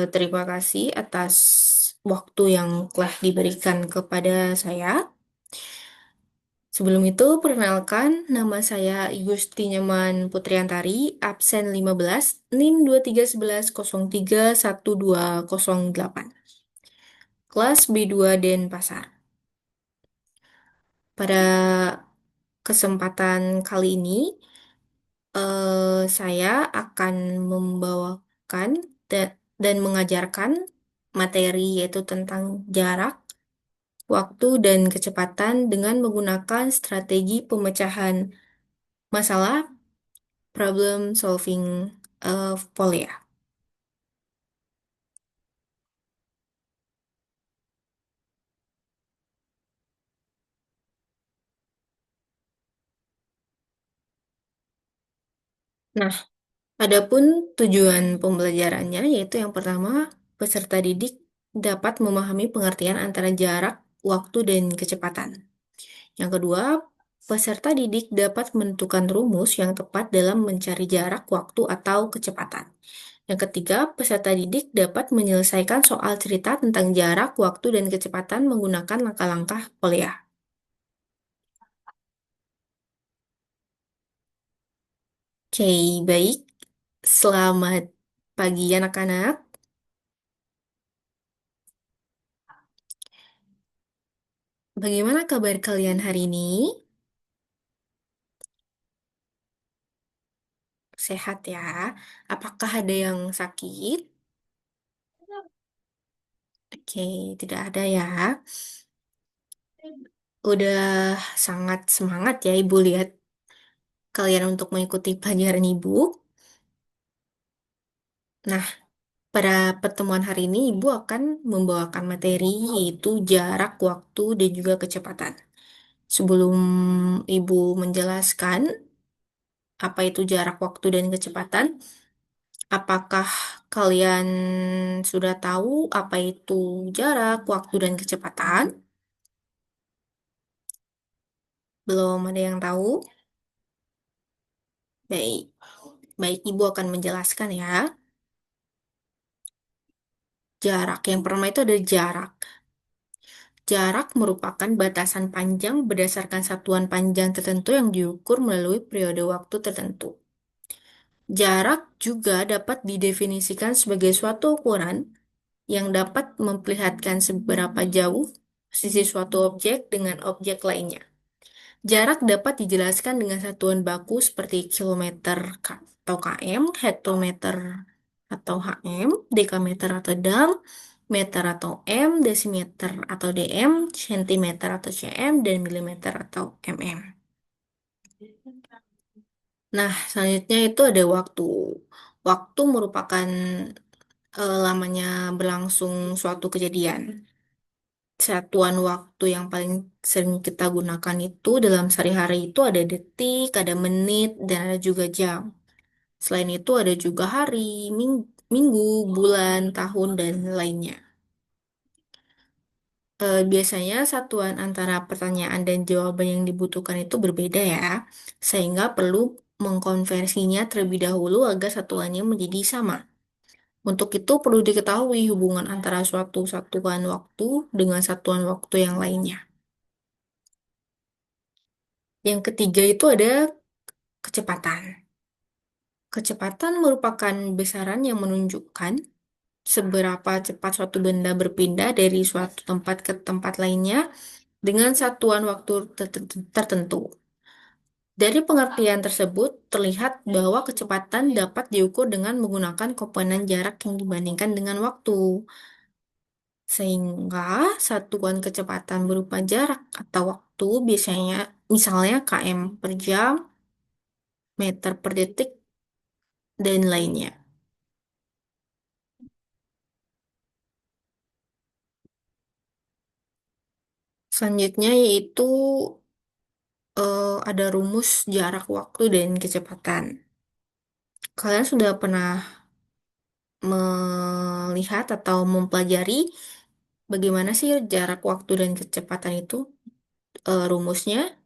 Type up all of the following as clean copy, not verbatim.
Terima kasih atas waktu yang telah diberikan kepada saya. Sebelum itu, perkenalkan, nama saya Igusti Nyaman Putriantari, absen 15, NIM 2311031208, kelas B2 Denpasar. Pada kesempatan kali ini, saya akan membawakan dan mengajarkan materi yaitu tentang jarak, waktu, dan kecepatan dengan menggunakan strategi pemecahan masalah problem solving Polya. Nah, adapun tujuan pembelajarannya yaitu yang pertama, peserta didik dapat memahami pengertian antara jarak, waktu, dan kecepatan. Yang kedua, peserta didik dapat menentukan rumus yang tepat dalam mencari jarak, waktu, atau kecepatan. Yang ketiga, peserta didik dapat menyelesaikan soal cerita tentang jarak, waktu, dan kecepatan menggunakan langkah-langkah kuliah. Oke, baik. Selamat pagi anak-anak. Bagaimana kabar kalian hari ini? Sehat ya? Apakah ada yang sakit? Oke, tidak ada ya. Udah sangat semangat ya Ibu lihat kalian untuk mengikuti pelajaran Ibu. Nah, pada pertemuan hari ini Ibu akan membawakan materi yaitu jarak, waktu, dan juga kecepatan. Sebelum Ibu menjelaskan apa itu jarak, waktu, dan kecepatan, apakah kalian sudah tahu apa itu jarak, waktu, dan kecepatan? Belum ada yang tahu? Baik, baik Ibu akan menjelaskan ya. Jarak yang pertama itu ada jarak. Jarak merupakan batasan panjang berdasarkan satuan panjang tertentu yang diukur melalui periode waktu tertentu. Jarak juga dapat didefinisikan sebagai suatu ukuran yang dapat memperlihatkan seberapa jauh sisi suatu objek dengan objek lainnya. Jarak dapat dijelaskan dengan satuan baku seperti kilometer atau km, hektometer atau hm, dekameter atau dam, meter atau m, desimeter atau dm, sentimeter atau cm, dan milimeter atau mm. Nah, selanjutnya itu ada waktu. Waktu merupakan lamanya berlangsung suatu kejadian. Satuan waktu yang paling sering kita gunakan itu dalam sehari-hari itu ada detik, ada menit, dan ada juga jam. Selain itu ada juga hari, minggu, bulan, tahun, dan lainnya. Biasanya satuan antara pertanyaan dan jawaban yang dibutuhkan itu berbeda ya, sehingga perlu mengkonversinya terlebih dahulu agar satuannya menjadi sama. Untuk itu perlu diketahui hubungan antara suatu satuan waktu dengan satuan waktu yang lainnya. Yang ketiga itu ada kecepatan. Kecepatan merupakan besaran yang menunjukkan seberapa cepat suatu benda berpindah dari suatu tempat ke tempat lainnya dengan satuan waktu tertentu. Dari pengertian tersebut, terlihat bahwa kecepatan dapat diukur dengan menggunakan komponen jarak yang dibandingkan dengan waktu. Sehingga satuan kecepatan berupa jarak atau waktu biasanya misalnya km per jam, meter per detik, dan lainnya. Selanjutnya yaitu ada rumus jarak waktu dan kecepatan. Kalian sudah pernah melihat atau mempelajari bagaimana sih jarak waktu dan kecepatan itu rumusnya?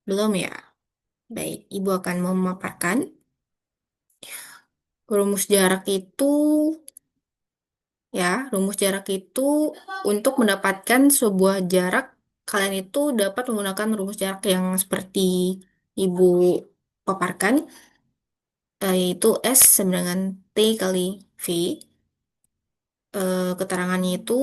Belum ya? Baik, Ibu akan memaparkan. Rumus jarak itu rumus jarak itu untuk mendapatkan sebuah jarak, kalian itu dapat menggunakan rumus jarak yang seperti Ibu paparkan, yaitu S sama dengan T kali V. Keterangannya itu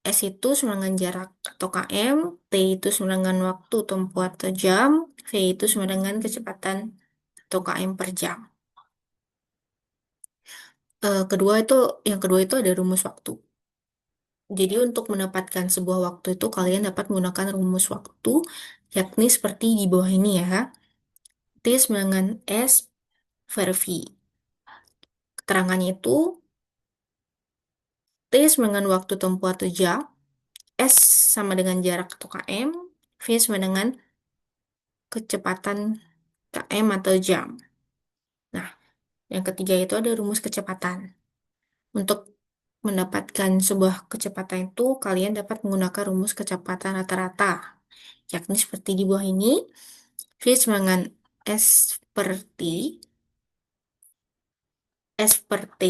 S itu sama dengan jarak atau km, T itu sama dengan waktu tempuh atau jam, V itu sama dengan kecepatan atau km per jam. Yang kedua itu ada rumus waktu. Jadi untuk mendapatkan sebuah waktu itu kalian dapat menggunakan rumus waktu, yakni seperti di bawah ini ya. T sama dengan S per V. Keterangannya itu T sama dengan waktu tempuh atau jam, S sama dengan jarak atau km, V sama dengan kecepatan km atau jam. Nah, yang ketiga itu ada rumus kecepatan. Untuk mendapatkan sebuah kecepatan itu, kalian dapat menggunakan rumus kecepatan rata-rata, yakni seperti di bawah ini, V sama dengan S per T, S per T,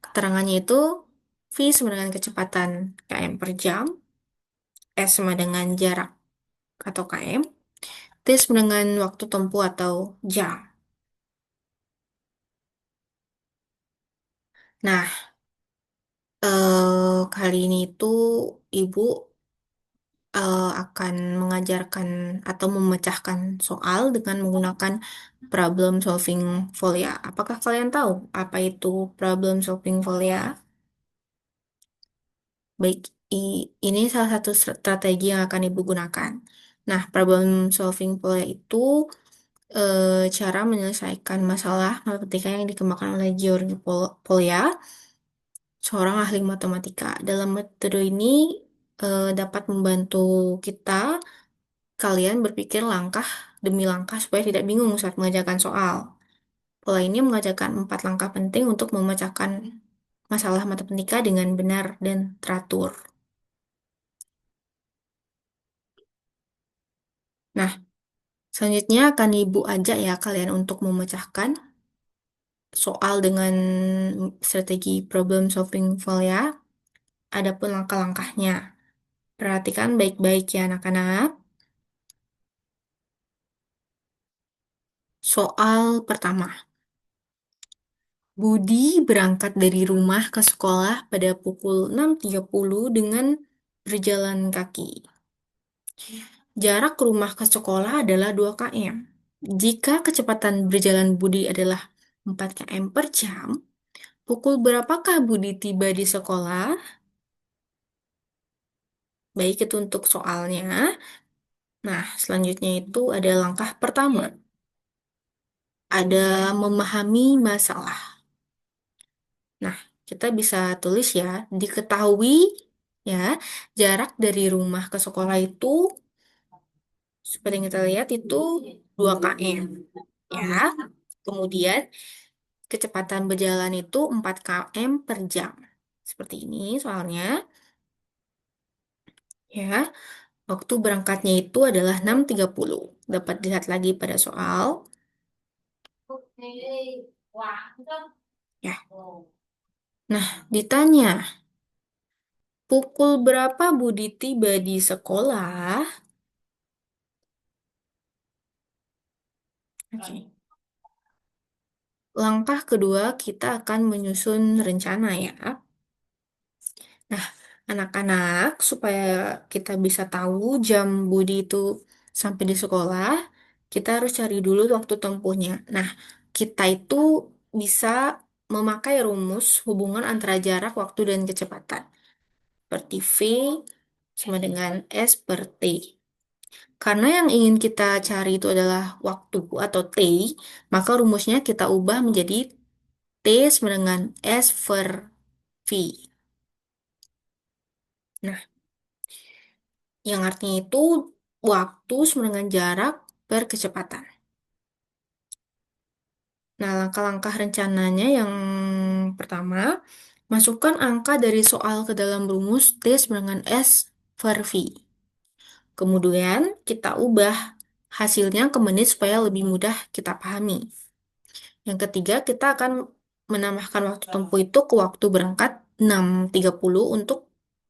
keterangannya itu V sama dengan kecepatan km per jam, S sama dengan jarak atau km, T sama dengan waktu tempuh atau jam. Nah, kali ini itu Ibu akan mengajarkan atau memecahkan soal dengan menggunakan problem solving folia. Apakah kalian tahu apa itu problem solving folia? Baik, ini salah satu strategi yang akan Ibu gunakan. Nah, problem solving folia itu cara menyelesaikan masalah matematika yang dikembangkan oleh George Polya, seorang ahli matematika. Dalam metode ini dapat membantu kita, kalian berpikir langkah demi langkah supaya tidak bingung saat mengerjakan soal. Pola ini mengajarkan 4 langkah penting untuk memecahkan masalah matematika dengan benar dan teratur. Nah, selanjutnya akan Ibu ajak ya kalian untuk memecahkan soal dengan strategi problem solving ya. Adapun langkah-langkahnya. Perhatikan baik-baik ya anak-anak. Soal pertama. Budi berangkat dari rumah ke sekolah pada pukul 6.30 dengan berjalan kaki. Jarak rumah ke sekolah adalah 2 km. Jika kecepatan berjalan Budi adalah 4 km per jam, pukul berapakah Budi tiba di sekolah? Baik, itu untuk soalnya. Nah, selanjutnya itu ada langkah pertama. Ada memahami masalah. Nah, kita bisa tulis ya, diketahui ya, jarak dari rumah ke sekolah itu seperti yang kita lihat itu 2 km ya. Kemudian kecepatan berjalan itu 4 km per jam. Seperti ini soalnya ya. Waktu berangkatnya itu adalah 6.30. Dapat dilihat lagi pada soal. Ya. Nah, ditanya, pukul berapa Budi tiba di sekolah? Oke. Langkah kedua, kita akan menyusun rencana ya. Nah, anak-anak, supaya kita bisa tahu jam Budi itu sampai di sekolah, kita harus cari dulu waktu tempuhnya. Nah, kita itu bisa memakai rumus hubungan antara jarak, waktu, dan kecepatan. Seperti V sama dengan S per T. Karena yang ingin kita cari itu adalah waktu atau T, maka rumusnya kita ubah menjadi T sama dengan S per V. Nah, yang artinya itu waktu sama dengan jarak per kecepatan. Nah, langkah-langkah rencananya yang pertama, masukkan angka dari soal ke dalam rumus T sama dengan S per V. Kemudian, kita ubah hasilnya ke menit supaya lebih mudah kita pahami. Yang ketiga, kita akan menambahkan waktu tempuh itu ke waktu berangkat 6.30 untuk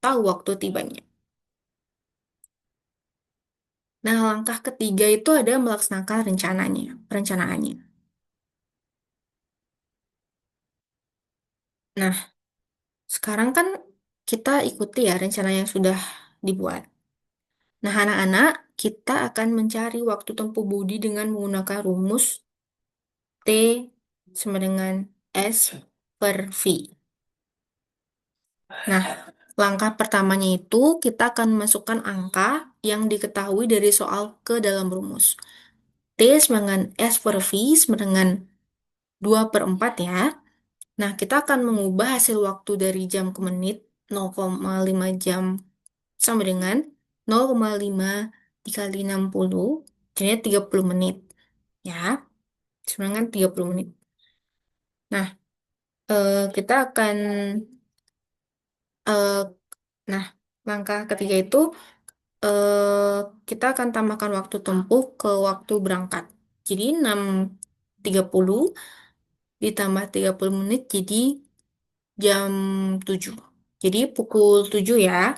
tahu waktu tibanya. Nah, langkah ketiga itu ada melaksanakan perencanaannya. Nah, sekarang kan kita ikuti ya rencana yang sudah dibuat. Nah, anak-anak, kita akan mencari waktu tempuh Budi dengan menggunakan rumus T sama dengan S per V. Nah, langkah pertamanya itu kita akan masukkan angka yang diketahui dari soal ke dalam rumus. T sama dengan S per V sama dengan 2 per 4 ya. Nah, kita akan mengubah hasil waktu dari jam ke menit 0,5 jam sama dengan 0,5 dikali 60, jadinya 30 menit. Ya, sama dengan 30 menit. Nah, kita akan, eh, nah, langkah ketiga itu kita akan tambahkan waktu tempuh ke waktu berangkat. Jadi 6.30 ditambah 30 menit jadi jam 7. Jadi pukul 7 ya.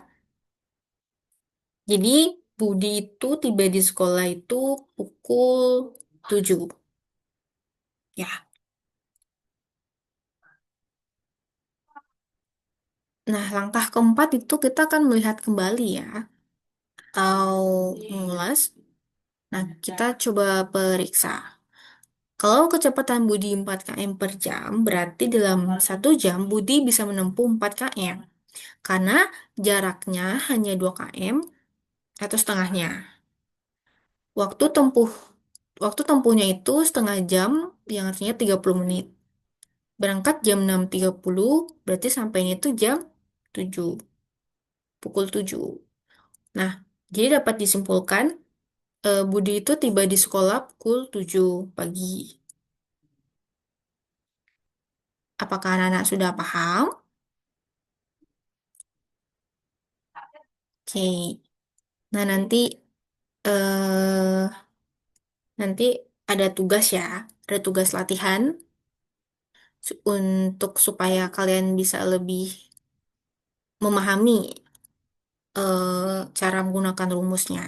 Jadi Budi itu tiba di sekolah itu pukul 7. Ya. Nah, langkah keempat itu kita akan melihat kembali ya. Atau mengulas. Nah, kita coba periksa. Kalau kecepatan Budi 4 km per jam, berarti dalam 1 jam Budi bisa menempuh 4 km. Karena jaraknya hanya 2 km atau setengahnya. Waktu tempuh waktu tempuhnya itu setengah jam, yang artinya 30 menit. Berangkat jam 6.30, berarti sampainya itu jam 7, pukul 7. Nah, jadi dapat disimpulkan, Budi itu tiba di sekolah pukul 7 pagi. Apakah anak-anak sudah paham? Oke. Nah, eh, nanti ada tugas ya, ada tugas latihan untuk supaya kalian bisa lebih memahami cara menggunakan rumusnya.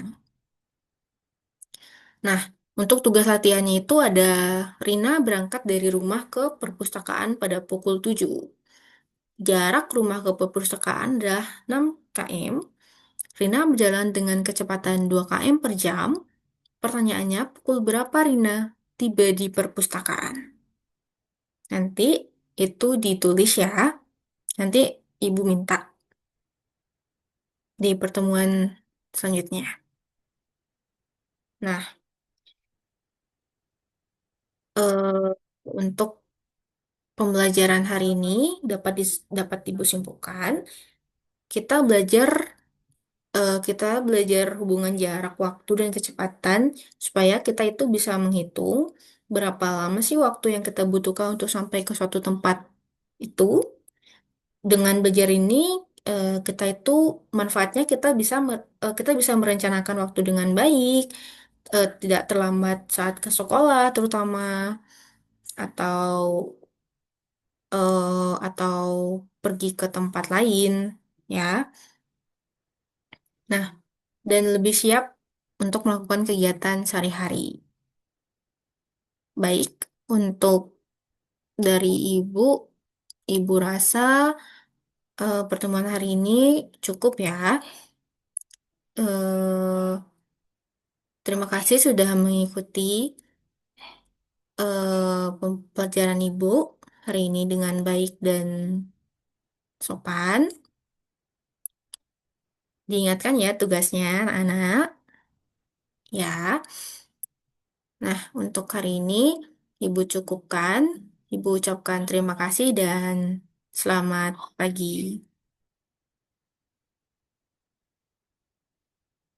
Nah, untuk tugas latihannya itu ada Rina berangkat dari rumah ke perpustakaan pada pukul 7. Jarak rumah ke perpustakaan adalah 6 km. Rina berjalan dengan kecepatan 2 km per jam. Pertanyaannya, pukul berapa Rina tiba di perpustakaan? Nanti itu ditulis ya. Nanti ibu minta di pertemuan selanjutnya. Nah, untuk pembelajaran hari ini dapat ibu simpulkan. Kita belajar kita belajar hubungan jarak waktu dan kecepatan supaya kita itu bisa menghitung berapa lama sih waktu yang kita butuhkan untuk sampai ke suatu tempat itu. Dengan belajar ini kita itu manfaatnya kita bisa merencanakan waktu dengan baik, tidak terlambat saat ke sekolah terutama atau atau pergi ke tempat lain ya. Nah, dan lebih siap untuk melakukan kegiatan sehari-hari. Baik, untuk dari ibu rasa pertemuan hari ini cukup ya. Eh, Terima kasih sudah mengikuti pelajaran ibu hari ini dengan baik dan sopan. Diingatkan ya tugasnya, anak-anak. Ya, nah untuk hari ini ibu cukupkan. Ibu ucapkan terima kasih dan selamat pagi.